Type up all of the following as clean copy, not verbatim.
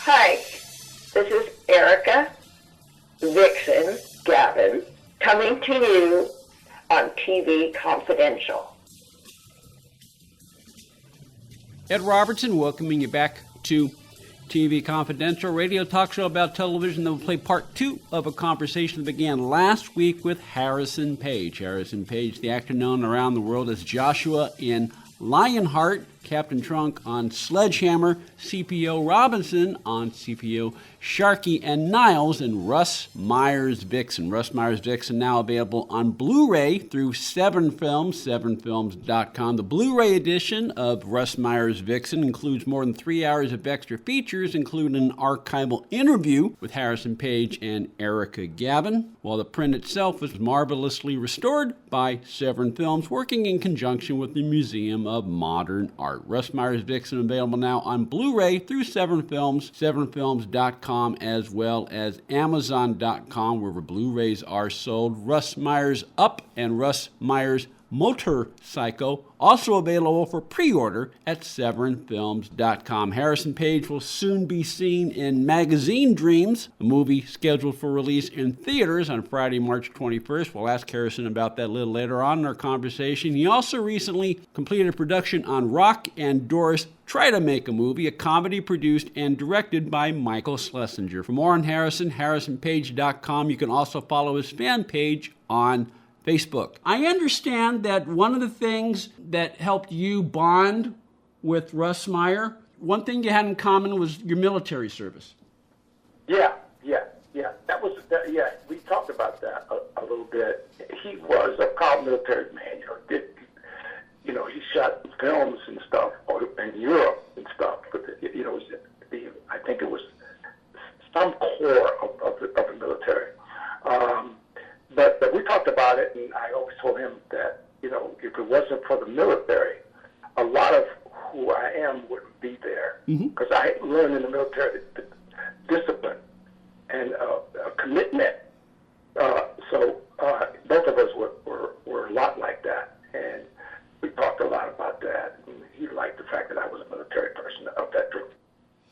Hi, this is Erica, Vixen, Gavin, coming to you on TV Confidential. Ed Robertson welcoming you back to TV Confidential, radio talk show about television that will play part 2 of a conversation that began last week with Harrison Page. Harrison Page, the actor known around the world as Joshua in Lionheart, Captain Trunk on Sledge Hammer, CPO Robinson on CPO Sharkey, and Niles in Russ Meyer's Vixen. Russ Meyer's Vixen now available on Blu-ray through 7 Films, 7films.com. The Blu-ray edition of Russ Meyer's Vixen includes more than 3 hours of extra features, including an archival interview with Harrison Page and Erica Gavin, while the print itself was marvelously restored by 7 Films, working in conjunction with the Museum of Modern Art. Russ Meyer's Vixen available now on Blu-ray through 7 Films, 7films.com, as well as Amazon.com, where the Blu-rays are sold. Russ Meyer's Up and Russ Meyer's Motorcycle, also available for pre-order at 7films.com. Harrison Page will soon be seen in Magazine Dreams, a movie scheduled for release in theaters on Friday, March 21st. We'll ask Harrison about that a little later on in our conversation. He also recently completed production on Rock and Doris Try to Make a Movie, a comedy produced and directed by Michael Schlesinger. For more on Harrison, harrisonpage.com. You can also follow his fan page on Facebook. I understand that one of the things that helped you bond with Russ Meyer, one thing you had in common was your military service. Yeah. We talked about that a little bit. He was a proud military man. He shot films and stuff in Europe and stuff. But I think it was some core of the military. But we talked about it, and I always told him that, if it wasn't for the military, a lot of who I am wouldn't be there. Because I learned in the military the discipline and commitment. So both of us were a lot like that. And we talked a lot about that. And he liked the fact that I was a military person of that group.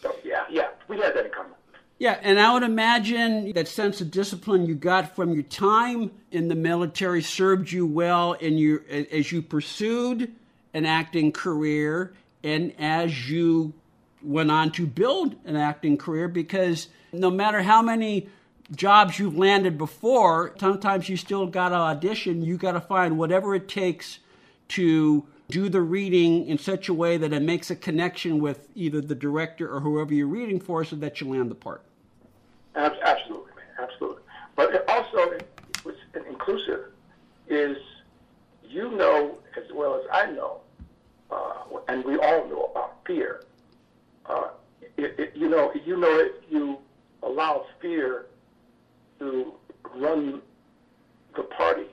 So, yeah, we had that in common. Yeah, and I would imagine that sense of discipline you got from your time in the military served you well as you pursued an acting career and as you went on to build an acting career, because no matter how many jobs you've landed before, sometimes you still got to audition. You got to find whatever it takes to do the reading in such a way that it makes a connection with either the director or whoever you're reading for so that you land the part. Absolutely, man, absolutely. But it also, what's inclusive is, as well as I know, and we all know about fear. If you allow fear to run the party,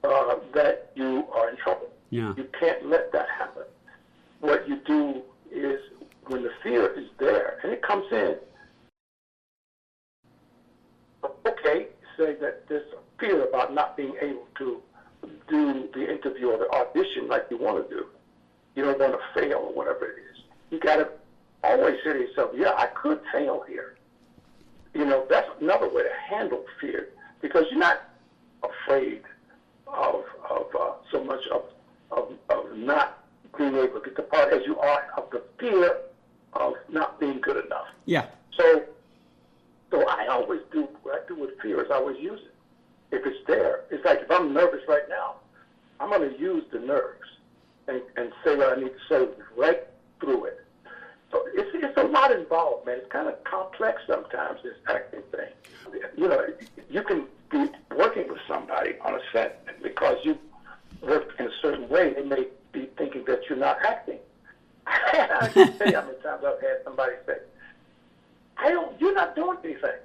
that you are in trouble. Yeah. You can't let that happen. What you do is, when the fear is there, and it comes in, okay, say that there's a fear about not being able to do the interview or the audition like you want to do. You don't want to fail or whatever it is. You got to always say to yourself, yeah, I could fail here. That's another way to handle fear, because you're not afraid of so much of not being able to get the part as you are of the fear of not being good enough. Yeah. So I always do what I do with fear is I always use it. If it's there, it's like if I'm nervous right now, I'm going to use the nerves and say what I need to say right through it. So it's a lot involved, man. It's kind of complex sometimes, this acting thing. You can be working with somebody on a set, and because you work in a certain way, they may be thinking that you're not acting. I can't tell you how many times I've had somebody say, you're not doing anything.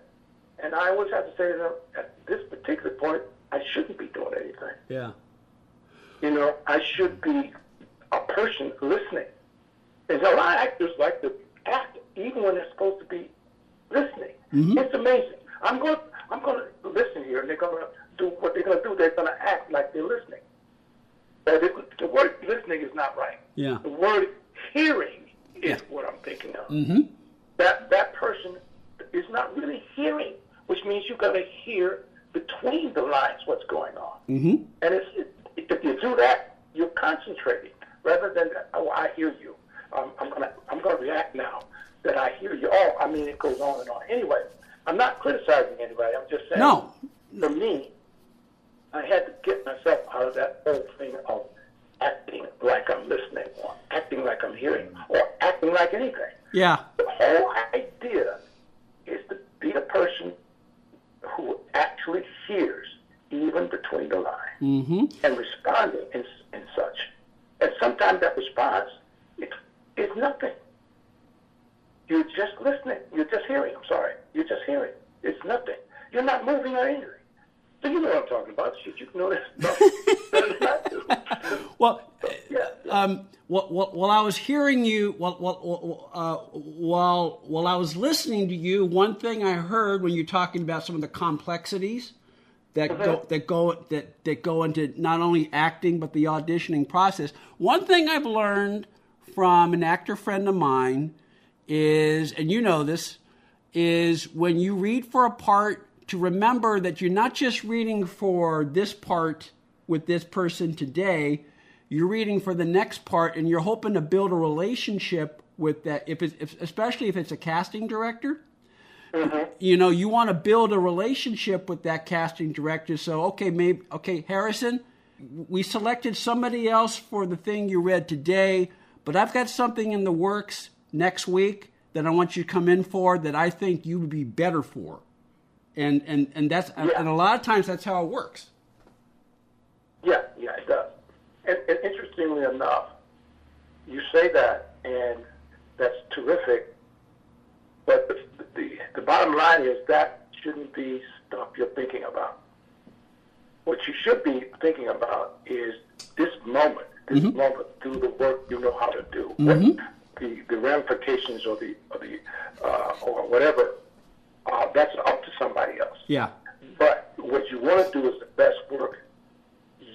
And I always have to say to them, at this particular point, I shouldn't be doing anything. Yeah. I should be a person listening. There's a lot of actors like to act even when they're supposed to be listening. Mm-hmm. It's amazing. I'm going to listen here, and they're going to do what they're going to do. They're going to act like they're listening. But the word listening is not right. Yeah. The word hearing is what I'm thinking of. Mm-hmm. that person is not really hearing, which means you've got to hear between the lines what's going on. Mm-hmm. And if you do that, you're concentrating rather than, oh, I hear you. I'm gonna react now that I hear you. Oh, I mean, it goes on and on. Anyway, I'm not criticizing anybody. I'm just saying. No. For me, I had to get myself out of that whole thing of acting like I'm listening, or acting like I'm hearing, or acting like anything. Yeah. The whole idea is to be a person who actually hears even between the lines Mm-hmm. and responding in such. And sometimes that response is nothing. You're just listening. You're just hearing. I'm sorry. You're just hearing. It's nothing. You're not moving or anything. So you know what I'm talking about. Shit, you know this. Well, Yeah. while I was hearing you, while I was listening to you, one thing I heard when you're talking about some of the complexities that go into not only acting but the auditioning process. One thing I've learned from an actor friend of mine is, and you know this, is when you read for a part, to remember that you're not just reading for this part with this person today, you're reading for the next part, and you're hoping to build a relationship with that. Especially if it's a casting director, you know, you want to build a relationship with that casting director. So, okay, Harrison, we selected somebody else for the thing you read today, but I've got something in the works next week that I want you to come in for that I think you would be better for. And that's and a lot of times that's how it works. Yeah, it does. And interestingly enough, you say that, and that's terrific. But the bottom line is that shouldn't be stuff you're thinking about. What you should be thinking about is this moment, do the work you know how to do. Mm-hmm. The ramifications or or whatever. That's up to somebody else. Yeah. But what you want to do is the best work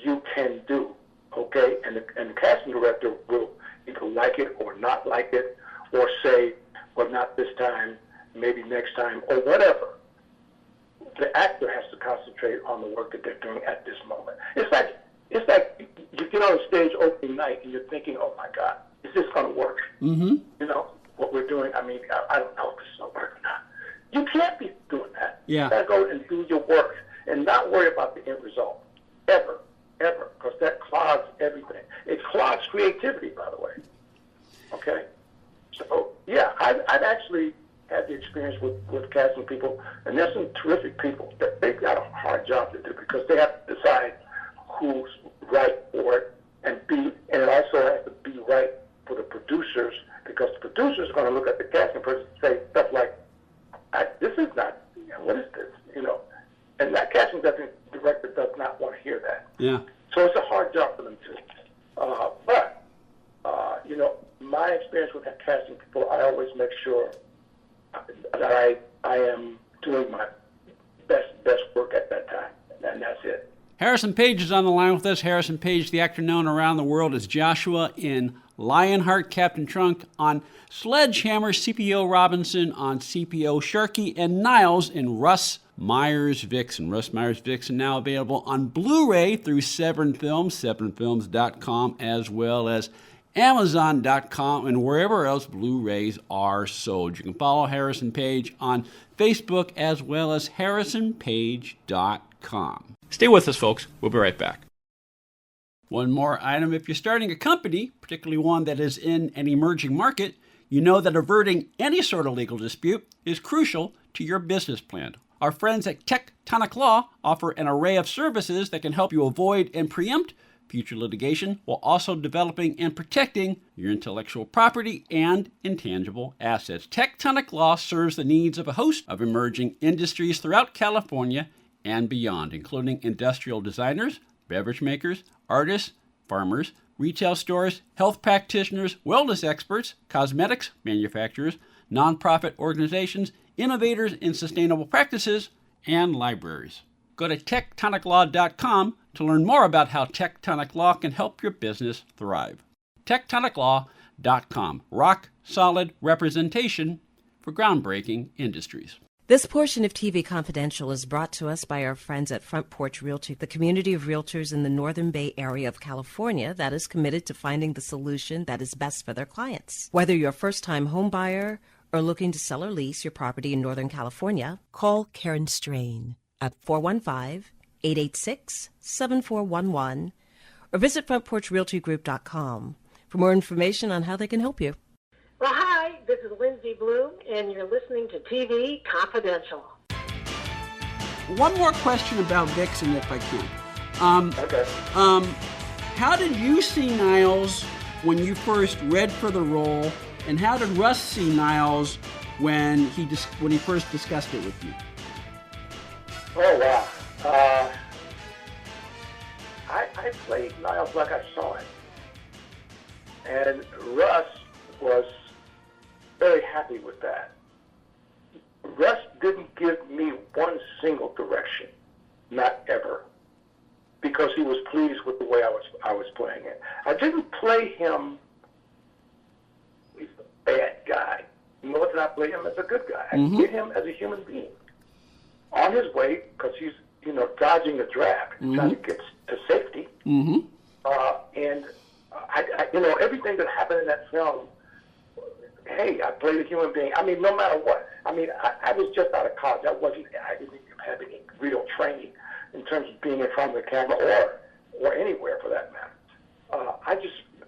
you can do, okay? And the casting director will either like it or not like it, or say, well, not this time, maybe next time, or whatever. The actor has to concentrate on the work that they're doing at this moment. It's like you get on a stage opening night and you're thinking, oh my God, is this going to work? Mm-hmm. You know, what we're doing, I mean, I don't know if this is going to work or not. You can't be doing that. Yeah. You got to go and do your work and not worry about the end result. Ever, because that clogs everything. It clogs creativity, by the way. Okay? So, yeah, I've actually had the experience with casting people, and there's some terrific people. They've got a hard job to do because they have to decide who's right for it, and it also has to be right for the producers, because the producers are going to look at the casting person and say stuff like, this is not, what is this, you know? And that casting director does not want to hear that. Yeah. So it's a hard job for them too. But you know, my experience with casting people, I always make sure that I am doing my best work at that time, and that's it. Harrison Page is on the line with us. Harrison Page, the actor known around the world as Joshua in Lionheart, Captain Trunk on Sledge Hammer, CPO Robinson on CPO Sharkey, and Niles in Russ Meyer's Vixen. Russ Meyer's Vixen now available on Blu-ray through Severn Films, severnfilms.com, as well as Amazon.com, and wherever else Blu-rays are sold. You can follow Harrison Page on Facebook as well as harrisonpage.com. Stay with us, folks. We'll be right back. One more item. If you're starting a company, particularly one that is in an emerging market, you know that averting any sort of legal dispute is crucial to your business plan. Our friends at Tectonic Law offer an array of services that can help you avoid and preempt future litigation while also developing and protecting your intellectual property and intangible assets. Tectonic Law serves the needs of a host of emerging industries throughout California and beyond, including industrial designers, beverage makers, artists, farmers, retail stores, health practitioners, wellness experts, cosmetics manufacturers, nonprofit organizations, innovators in sustainable practices, and libraries. Go to tectoniclaw.com to learn more about how Tectonic Law can help your business thrive. tectoniclaw.com. Rock solid representation for groundbreaking industries. This portion of TV Confidential is brought to us by our friends at Front Porch Realty, the community of realtors in the Northern Bay area of California that is committed to finding the solution that is best for their clients. Whether you're a first-time home buyer or looking to sell or lease your property in Northern California, call Karen Strain at 415-886-7411 or visit frontporchrealtygroup.com for more information on how they can help you. Well, hi, this is Lindsay Bloom, and you're listening to TV Confidential. One more question about Vixen, if I can. Okay. How did you see Niles when you first read for the role, and how did Russ see Niles when he first discussed it with you? Oh, wow. I played Niles like I saw him. And Russ was very happy with that. Russ didn't give me one single direction, not ever, because he was pleased with the way I was playing it. I didn't play him, he's a bad guy. Nor did I play him as a good guy. I played him as a human being on his way, because he's dodging a draft, trying to get to safety. And I everything that happened in that film, hey, I played a human being. I mean, no matter what. I mean, I was just out of college. I didn't have any real training in terms of being in front of the camera or anywhere for that matter.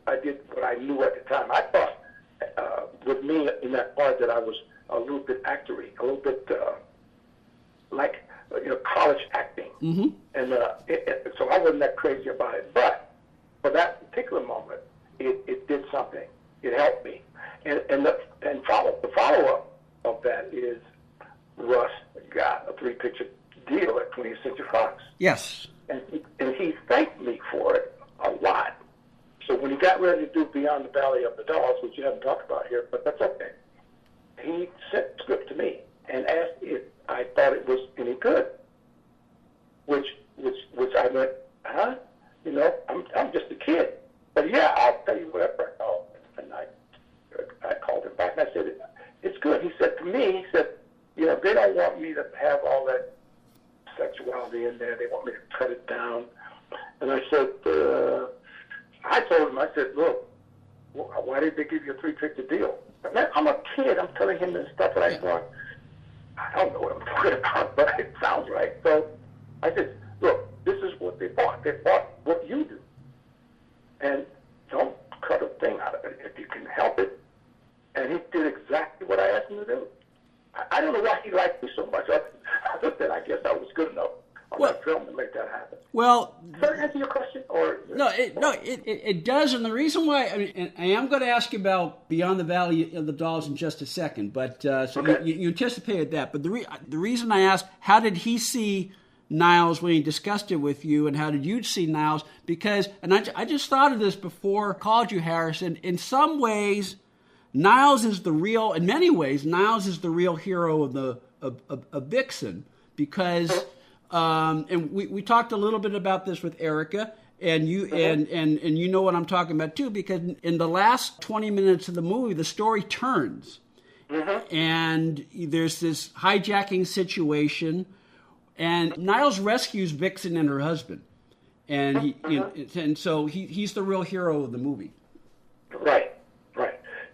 I did what I knew at the time. I thought with me in that part that I was a little bit actory, a little bit like college acting, and so I wasn't that crazy about it. But for that particular moment, it did something. It helped me, and the follow-up of that is Russ got a 3-picture deal at 20th Century Fox. Yes, and he thanked me for it a lot. So when he got ready to do Beyond the Valley of the Dolls, which you haven't talked about here, but that's okay, he sent the script to me and asked if I thought it was any good. Which I went, huh? I'm just a kid. But yeah, I'll tell you whatever. Oh, and I called him back and I said, it's good. He said to me, they don't want me to have all that sexuality in there. They want me to cut it down. And I said, I told him, look, why did they give you a 3-picture deal? Man, I'm a kid. I'm telling him this stuff that I thought, I don't know what I'm talking about, but it sounds right. So I said, look, this is what they bought. They bought what you do. And don't cut a thing out of it if you can help it. And he did exactly what I asked him to do. I don't know why he liked me so much. Other than I guess I was good enough on that film to make that happen. Well, does that answer your question? Or it does. And the reason why, and I am going to ask you about Beyond the Valley of the Dolls in just a second, but you anticipated that. But the reason I asked, how did he see Niles when he discussed it with you, and how did you see Niles? Because, and I just thought of this before I called you, Harrison. In some ways, Niles is the real. In many ways, Niles is the real hero of Vixen, because, and we talked a little bit about this with Erica, and you and you know what I'm talking about too, because in the last 20 minutes of the movie, the story turns, and there's this hijacking situation. And Niles rescues Vixen and her husband, and and so he's the real hero of the movie. Right,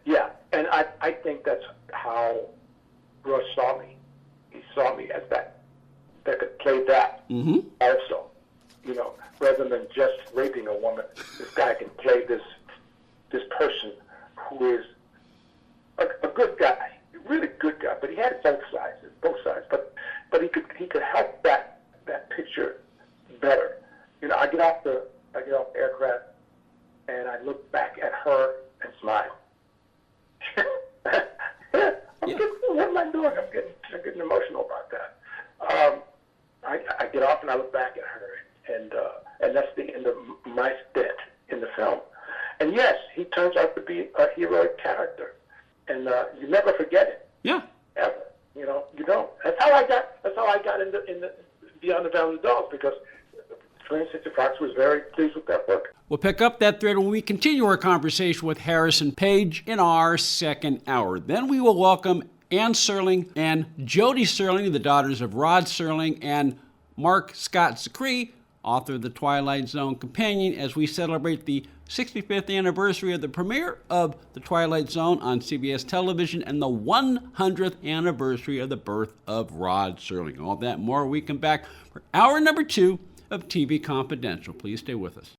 yeah, and I think that's how Russ saw me. He saw me as that could play that also, rather than just raping a woman. This guy can play this person who is a good guy, a really good guy, but he had both sides, but he could help that picture better. I get off the aircraft and I look back at her and smile. What am I doing? I'm getting emotional about that. I get off and I look back at her, and that's the end of my stint in the film. And yes, he turns out to be a heroic character, and you never forget it. Yeah. Ever. You don't. That's how I got in the Beyond the Valley of the Dolls, because 20th Century Fox was very pleased with that work. We'll pick up that thread when we continue our conversation with Harrison Page in our second hour. Then we will welcome Ann Serling and Jody Serling, the daughters of Rod Serling and Mark Scott Zicree, author of the Twilight Zone Companion, as we celebrate the 65th anniversary of the premiere of The Twilight Zone on CBS television and the 100th anniversary of the birth of Rod Serling. All that more when we come back for hour number 2 of TV Confidential. Please stay with us.